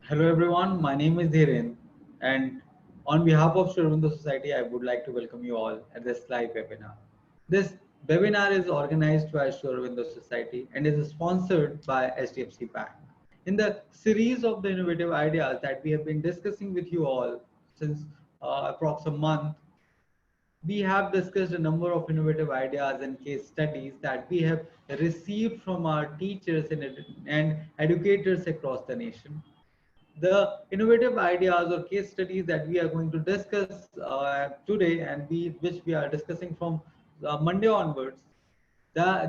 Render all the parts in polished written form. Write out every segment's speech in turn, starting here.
Hello everyone, my name is Dhiren, and on behalf of Sri Aurobindo Society, I would like to welcome you all at this live webinar. This webinar is organized by Sri Aurobindo Society and is sponsored by HDFC Bank. In the series of the innovative ideas that we have been discussing with you all since approx a month, we have discussed a number of innovative ideas and case studies that we have received from our teachers and educators across the nation. The innovative ideas or case studies that we are going to discuss today and which we are discussing from Monday onwards,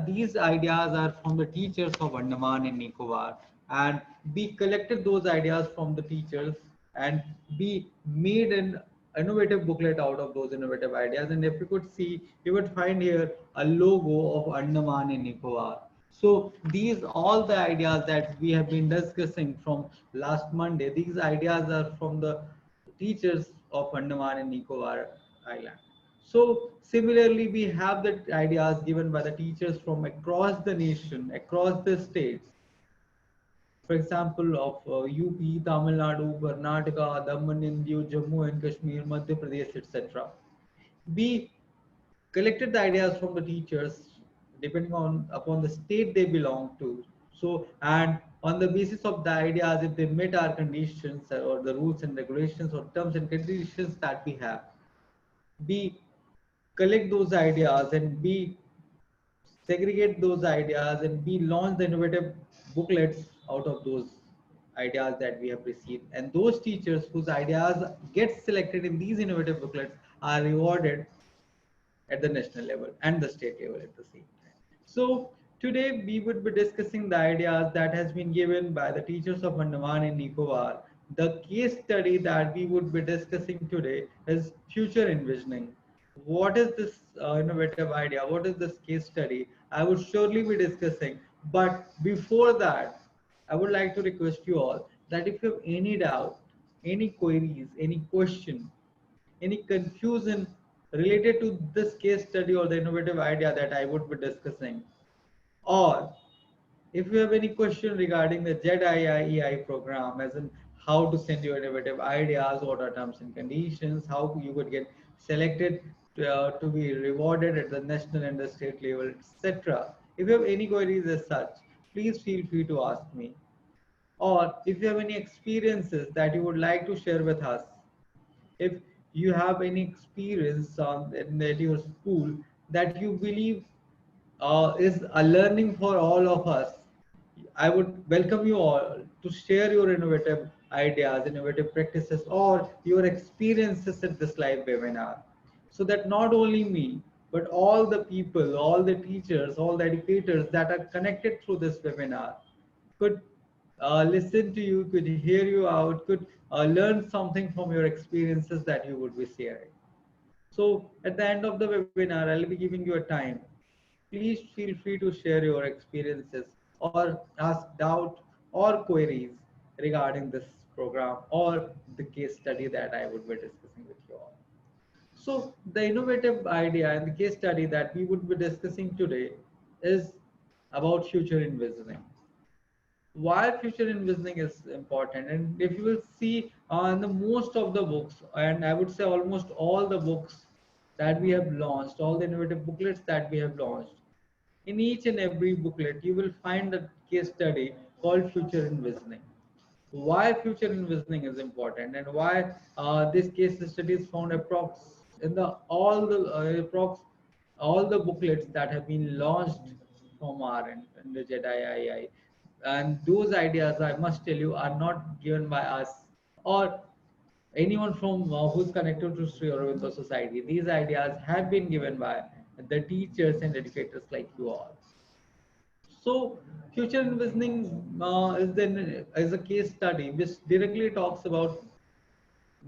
these ideas are from the teachers of Andaman and Nicobar, and we collected those ideas from the teachers and we made an innovative booklet out of those innovative ideas. And if you could see, you would find here a logo of Andaman and Nicobar. So these all the ideas that we have been discussing from last Monday, these ideas are from the teachers of Andaman and Nicobar Island. So similarly, we have the ideas given by the teachers from across the nation, across the states. For example, of UP, Tamil Nadu, Karnataka, Daman and Diu, Jammu and Kashmir, Madhya Pradesh, etc. We collected the ideas from the teachers depending on upon the state they belong to. So, and on the basis of the ideas, if they met our conditions or the rules and regulations or terms and conditions that we have, we collect those ideas and we segregate those ideas and we launch the innovative booklets out of those ideas that we have received. And those teachers whose ideas get selected in these innovative booklets are rewarded at the national level and the state level at the same time. So today we would be discussing the ideas that has been given by the teachers of Andaman and Nicobar. The case study that we would be discussing today is future envisioning. What is this innovative idea? What is this case study? I would surely be discussing. But before that, I would like to request you all that if you have any doubt, any queries, any question, any confusion related to this case study or the innovative idea that I would be discussing, or if you have any question regarding the JEDII program, as in how to send your innovative ideas, what are terms and conditions, how you could get selected to be rewarded at the national and the state level, etc. If you have any queries as such, please feel free to ask me. Or if you have any experiences that you would like to share with us, if you have any experience at your school that you believe is a learning for all of us, I would welcome you all to share your innovative ideas, innovative practices, or your experiences at this live webinar. So that not only me, but all the people, all the teachers, all the educators that are connected through this webinar could listen to you, could hear you out, could learn something from your experiences that you would be sharing. So at the end of the webinar, I'll be giving you a time. Please feel free to share your experiences or ask doubt or queries regarding this program or the case study that I would be discussing with you all. So the innovative idea and the case study that we would be discussing today is about future envisioning. Why future envisioning is important, and if you will see on the most of the books, and I would say almost all the books that we have launched, all the innovative booklets that we have launched, in each and every booklet you will find a case study called future envisioning. Why future envisioning is important, and why this case study is found approx in the approx all the booklets that have been launched from our end in the JEDI. And those ideas, I must tell you, are not given by us or anyone from who's connected to Sri Aurobindo Society. These ideas have been given by the teachers and educators like you all. So, future envisioning is a case study which directly talks about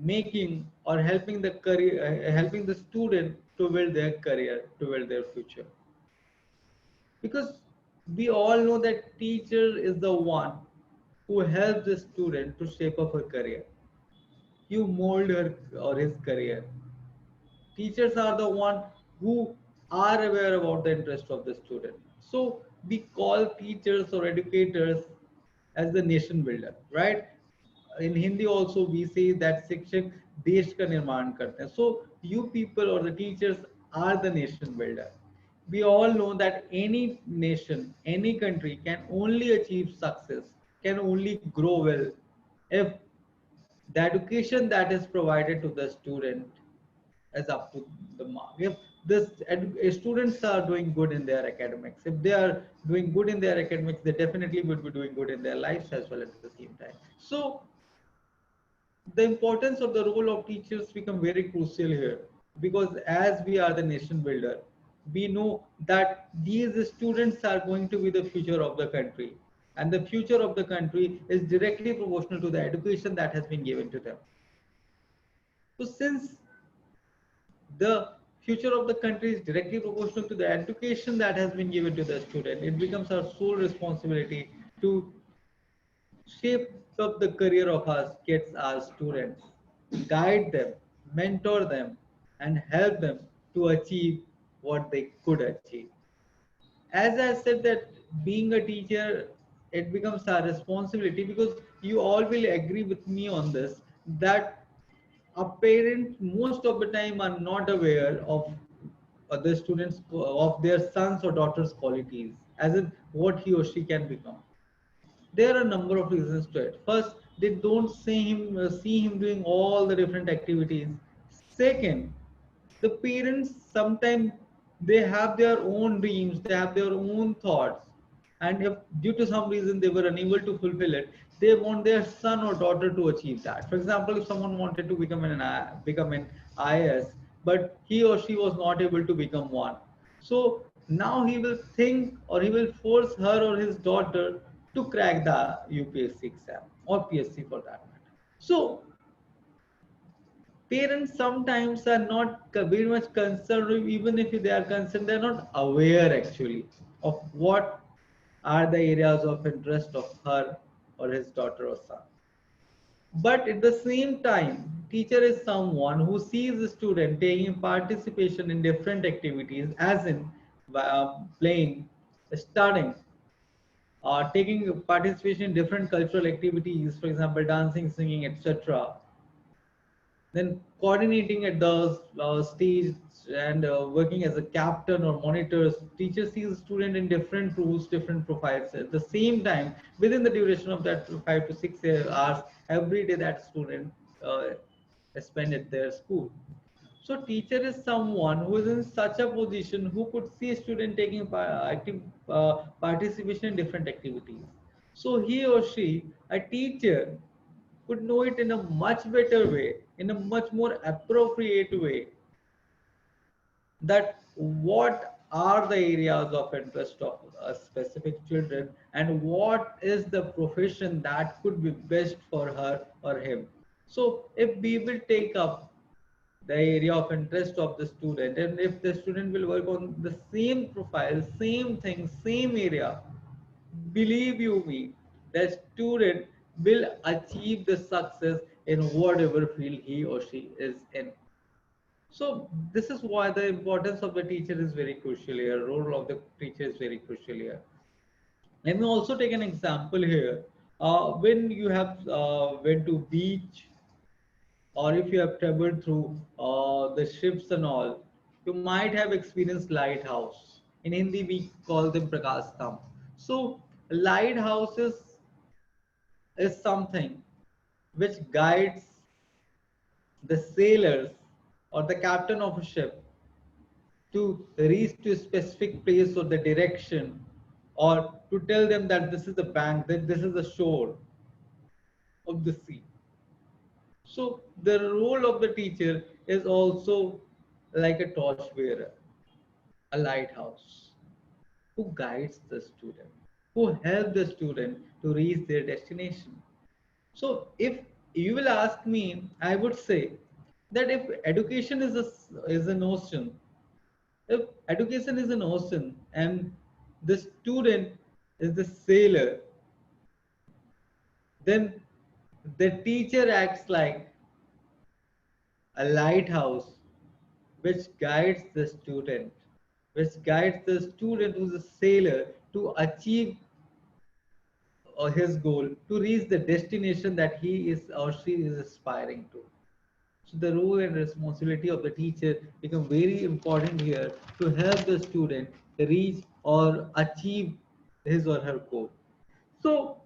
making or helping the career, helping the student to build their career, to build their future. Because we all know that teacher is the one who helps the student to shape up her career. You mold her or his career. Teachers are the one who are aware about the interest of the student. So we call teachers or educators as the nation builder, right? in Hindi also we say that शिक्षक देश का निर्माण करते हैं. So you people or the teachers are the nation builder. We all know that any nation, any country can only achieve success, can only grow well if the education that is provided to the student is up to the mark. If students are doing good in their academics, if they are doing good in their academics, they definitely would be doing good in their lives as well at the same time. So the importance of the role of teachers become very crucial here, because as we are the nation builder, we know that these students are going to be the future of the country, and the future of the country is directly proportional to the education that has been given to them. So since the future of the country is directly proportional to the education that has been given to the student, it becomes our sole responsibility to shape up the career of our kids, our students, guide them, mentor them, and help them to achieve what they could achieve. As I said, that being a teacher, it becomes our responsibility, because you all will agree with me on this, that a parent most of the time are not aware of the students, of their sons or daughters qualities, as in what he or she can become. There are a number of reasons to it. First, they don't see him doing all the different activities. Second, the parents sometimes they have their own dreams, they have their own thoughts, and if due to some reason they were unable to fulfill it, they want their son or daughter to achieve that. For example, if someone wanted to become an IAS, but he or she was not able to become one, so now he will think, or he will force her or his daughter to crack the UPSC exam or PSC for that matter. So parents sometimes are not very much concerned, or even if they are concerned, they're not aware actually of what are the areas of interest of her or his daughter or son. But at the same time, teacher is someone who sees the student taking participation in different activities, as in playing, studying, taking participation in different cultural activities, for example, dancing, singing, etc. Then coordinating at the stage, and working as a captain or monitors. Teacher sees student in different roles, different profiles. At the same time, within the duration of that 5 to 6 hours every day that student uh, spend at their school. So teacher is someone who is in such a position who could see a student taking active participation in different activities. So he or she, a teacher, could know it in a much better way, in a much more appropriate way, that what are the areas of interest of a specific children, and what is the profession that could be best for her or him. So if we will take up the area of interest of the student, and if the student will work on the same profile, same thing, same area, believe you me, the student will achieve the success in whatever field he or she is in. So this is why the importance of the teacher is very crucial here. Role of the teacher is very crucial here. Let me also take an example here. When you have went to beach, or if you have traveled through the ships and all, you might have experienced lighthouse. In Hindi, we call them Prakash Tham. So lighthouses is something which guides the sailors or the captain of a ship to reach to a specific place or the direction, or to tell them that this is the bank, that this is the shore of the sea. So the role of the teacher is also like a torch bearer, a lighthouse, who guides the student, who help the student to reach their destination. So if you will ask me, I would say that if education is an ocean, if education is an ocean and the student is the sailor, then the teacher acts like a lighthouse which guides the student, which guides the student who's a sailor to achieve his goal to reach the destination that he is or she is aspiring to. So the role and responsibility of the teacher become very important here to help the student reach or achieve his or her goal. So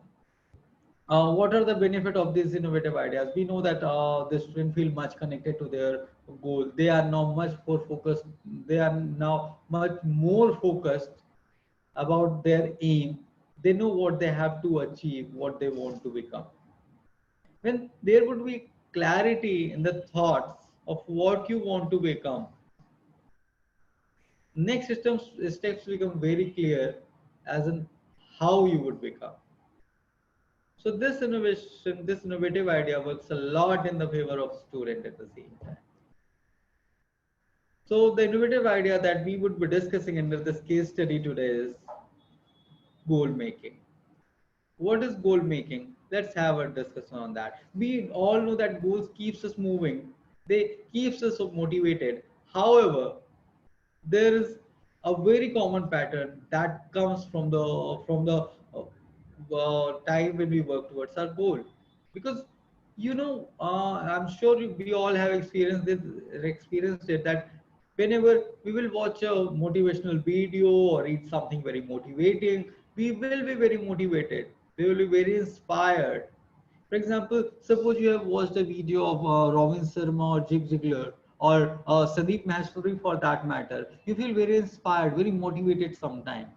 what are the benefit of these innovative ideas? We know that the student feel much connected to their goal. They are now much more focused. They are now much more focused about their aim. They know what they have to achieve, what they want to become. When there would be clarity in the thoughts of what you want to become, next steps become very clear as in how you would become. So this innovation, this innovative idea works a lot in the favor of student at the same time. So the innovative idea that we would be discussing under this case study today is goal making. What is goal making? Let's have a discussion on that. We all know that goals keeps us moving. They keeps us motivated. However, there is a very common pattern that comes from the time when we work towards our goal, because I'm sure we all have experienced it that whenever we will watch a motivational video or read something very motivating, we will be very motivated, we will be very inspired. For example, suppose you have watched a video of Robin Sharma or Jig Ziegler or Sandeep Maheshwari for that matter. You feel very inspired, very motivated sometimes.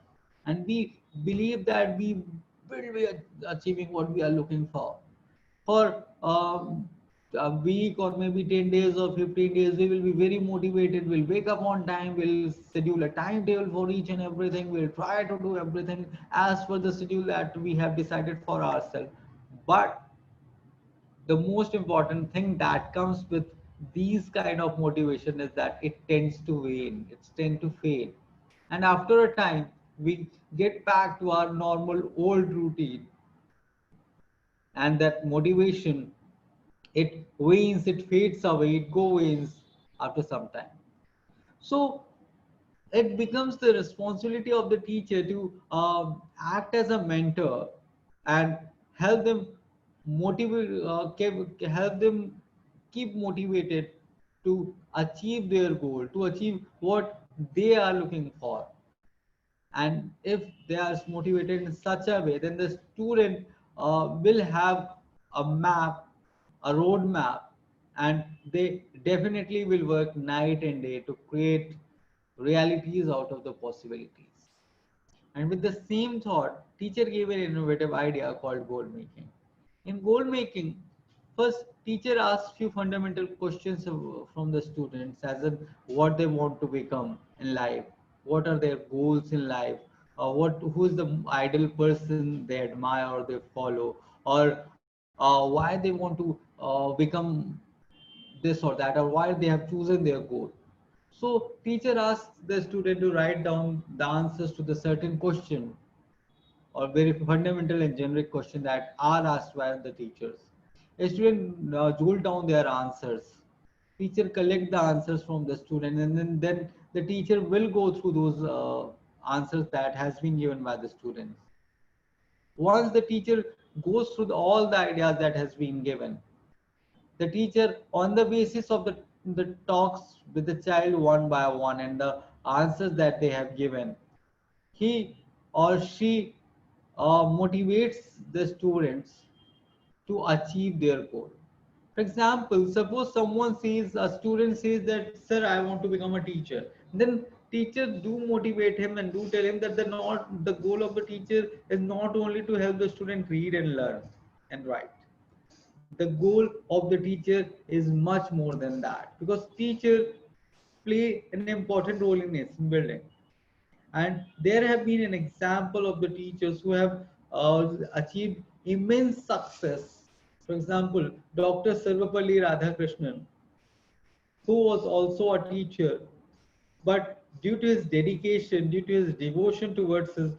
And we believe that we will be achieving what we are looking for. For a week or maybe 10 days or 15 days, we will be very motivated. We'll wake up on time. We'll schedule a timetable for each and everything. We'll try to do everything as per the schedule that we have decided for ourselves. But the most important thing that comes with these kind of motivation is that it tends to wane, it tends to fade, and after a time we get back to our normal old routine, and that motivation, it wanes, it fades away, it goes after some time. So it becomes the responsibility of the teacher to act as a mentor and help them help them keep motivated to achieve their goal, to achieve what they are looking for. And if they are motivated in such a way, then the student will have a map, a road map, and they definitely will work night and day to create realities out of the possibilities. And with the same thought, teacher gave an innovative idea called goal making. In goal making, first teacher asks few fundamental questions from the students, as in what they want to become in life, what are their goals in life, who is the ideal person they admire or they follow, or why they want to become this or that, or why they have chosen their goal. So teacher asks the student to write down the answers to the certain question or very fundamental and generic question that are asked by the teachers. A student jot down their answers. Teacher collect the answers from the student, and then the teacher will go through those answers that has been given by the students. Once the teacher goes through all the ideas that has been given, the teacher, on the basis of the talks with the child one by one and the answers that they have given, he or she motivates the students to achieve their goal. For example, suppose someone says, a student says that, sir, I want to become a teacher. Then teacher do motivate him and do tell him that the goal of the teacher is not only to help the student read and learn and write. The goal of the teacher is much more than that, because teacher play an important role in nation building. And there have been an example of the teachers who have achieved immense success. For example, Dr. Sarvapalli Radhakrishnan, who was also a teacher, but due to his dedication, due to his devotion towards his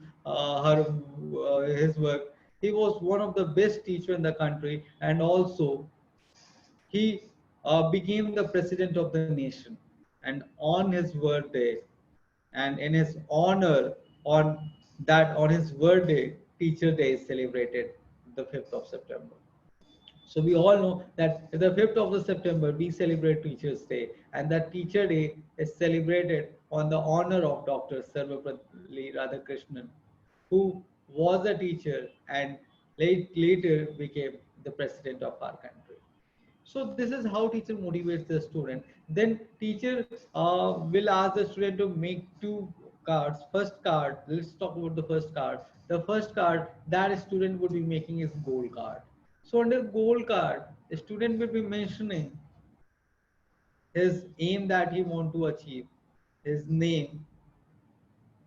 work, he was one of the best teacher in the country, and also he became the president of the nation. And on his birthday, and in his honor, on his birthday, Teacher Day is celebrated the 5th of September. So we all know that the 5th of the September we celebrate Teachers Day, and that Teacher Day is celebrated on the honor of Dr. Sarvapalli Radhakrishnan, who was a teacher and later became the president of our country. So this is how teacher motivates the student. Then teacher will ask the student to make two cards. First card, let's talk about the first card. The first card that a student would be making is goal card. So under goal card, the student will be mentioning his aim that he want to achieve, his name,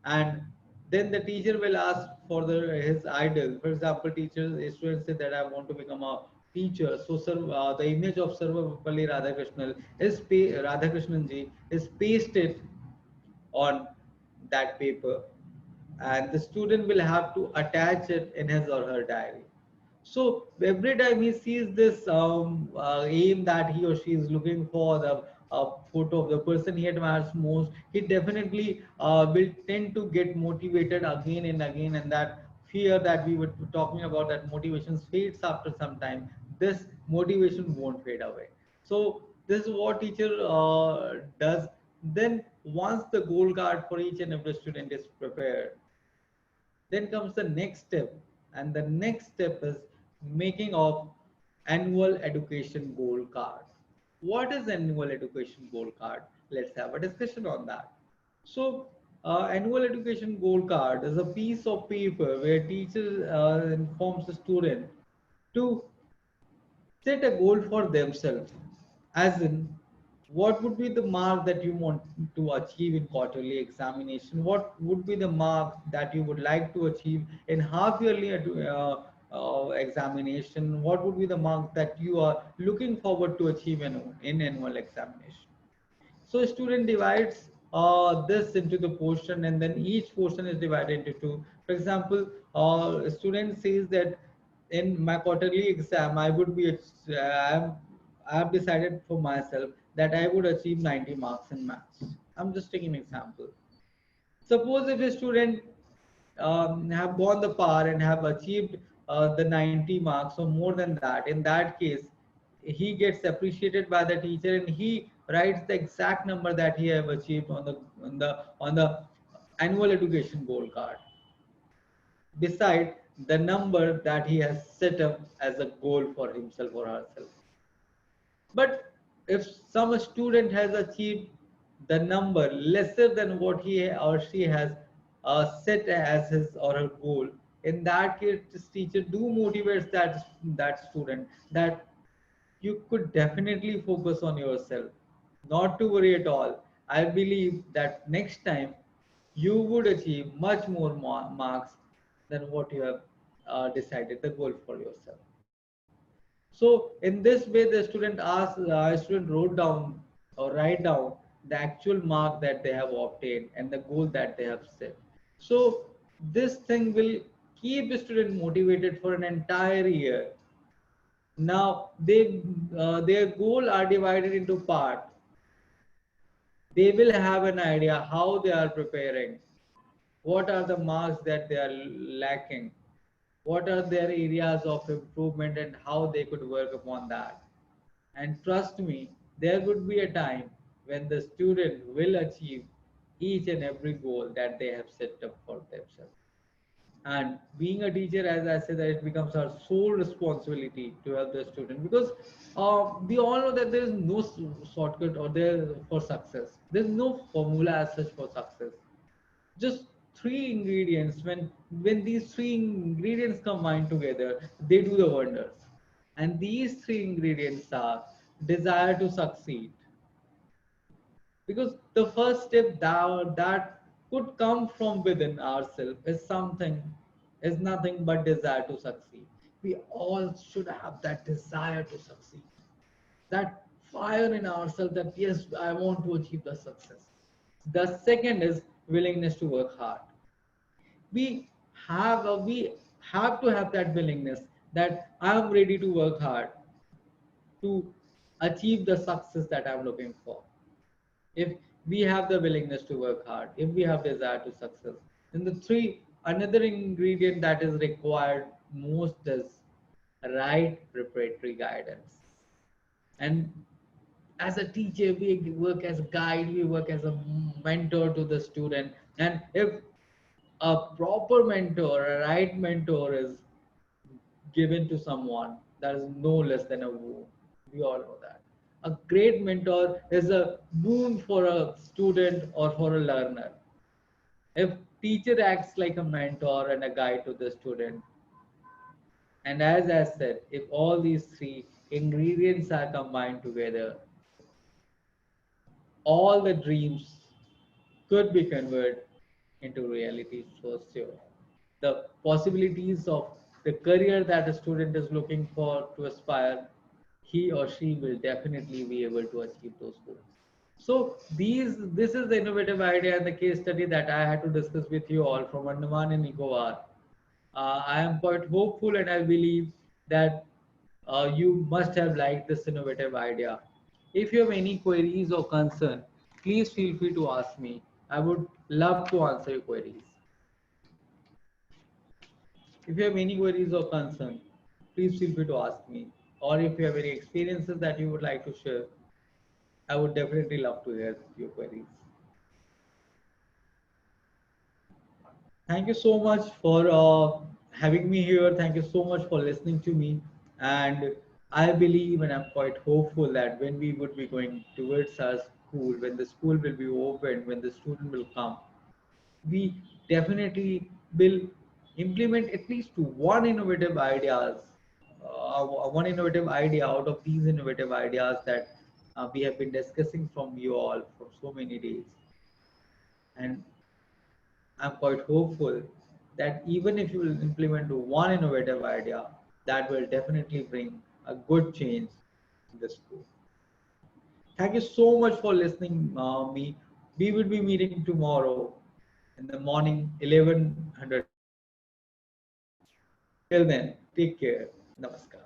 and then the teacher will ask for his idol. For example, students say that I want to become a teacher. So sir, the image of Sarvapalli Radhakrishnan ji is pasted on that paper, and the student will have to attach it in his or her diary. So every time he sees this aim that he or she is looking for, the photo of the person he admires most, he definitely will tend to get motivated again and again. And that fear that we were talking about, that motivation fades after some time, this motivation won't fade away. So this is what teacher does. Then once the goal card for each and every student is prepared, then comes the next step, and the next step is making of annual education goal card. What is annual education goal card? Let's have a discussion on that. So, annual education goal card is a piece of paper where teacher informs the student to set a goal for themselves, as in what would be the mark that you want to achieve in quarterly examination, what would be the mark that you would like to achieve in half yearly examination, what would be the mark that you are looking forward to achieve in annual examination. So a student divides this into the portion, and then each portion is divided into two. For example, a student says that in my quarterly exam, I would be, I have decided for myself that I would achieve 90 marks in maths. I'm just taking an example. Suppose if a student have gone the par and have achieved the 90 marks or more than that, in that case, he gets appreciated by the teacher and he writes the exact number that he have achieved on the annual education goal card, beside the number that he has set up as a goal for himself or herself. But if some student has achieved the number lesser than what he or she has set as his or her goal, in that case, this teacher do motivates that student that you could definitely focus on yourself, not to worry at all. I believe that next time you would achieve much more marks than what you have decided the goal for yourself. So in this way, the student wrote down or write down the actual mark that they have obtained and the goal that they have set. So this thing will keep the student motivated for an entire year. Now their goal are divided into part. They will have an idea how they are preparing, what are the marks that they are lacking, what are their areas of improvement, and how they could work upon that. And trust me, there would be a time when the student will achieve each and every goal that they have set up for themselves. And being a teacher, as I said, that it becomes our sole responsibility to help the student, because we all know that there is no shortcut or there for success. There's no formula as such for success. Just three ingredients. When these three ingredients combine together, they do the wonders. And these three ingredients are desire to succeed, because the first step that could come from within ourselves is nothing but desire to succeed. We all should have that desire to succeed, that fire in ourselves that yes, I want to achieve the success. The second is willingness to work hard. We have to have that willingness that I am ready to work hard to achieve the success that I'm looking for. If we have the willingness to work hard, if we have desire to success, then the three Another ingredient that is required most is right preparatory guidance. And as a teacher, we work as a guide, we work as a mentor to the student. And if a proper mentor, a right mentor is given to someone, that is no less than a boon. We all know that. A great mentor is a boon for a student or for a learner. If teacher acts like a mentor and a guide to the student, and as I said, if all these three ingredients are combined together, all the dreams could be converted into reality for sure. The possibilities of the career that a student is looking for to aspire, he or she will definitely be able to achieve those goals. So this is the innovative idea and the case study that I had to discuss with you all from Andaman and Nicobar. I am quite hopeful and I believe that you must have liked this innovative idea. If you have any queries or concern, please feel free to ask me. I would love to answer your queries. If you have any queries or concern, please feel free to ask me. Or if you have any experiences that you would like to share, I would definitely love to hear your queries. Thank you so much for having me here. Thank you so much for listening to me. And I believe and I'm quite hopeful that when we would be going towards our school, when the school will be open, when the student will come, we definitely will implement at least one innovative ideas, one innovative idea out of these innovative ideas that we have been discussing from you all for so many days. And I'm quite hopeful that even if you will implement one innovative idea, that will definitely bring a good change in the school. Thank you so much for listening, me. We will be meeting tomorrow in the morning, 1100 a.m. Till then, take care. Namaskar.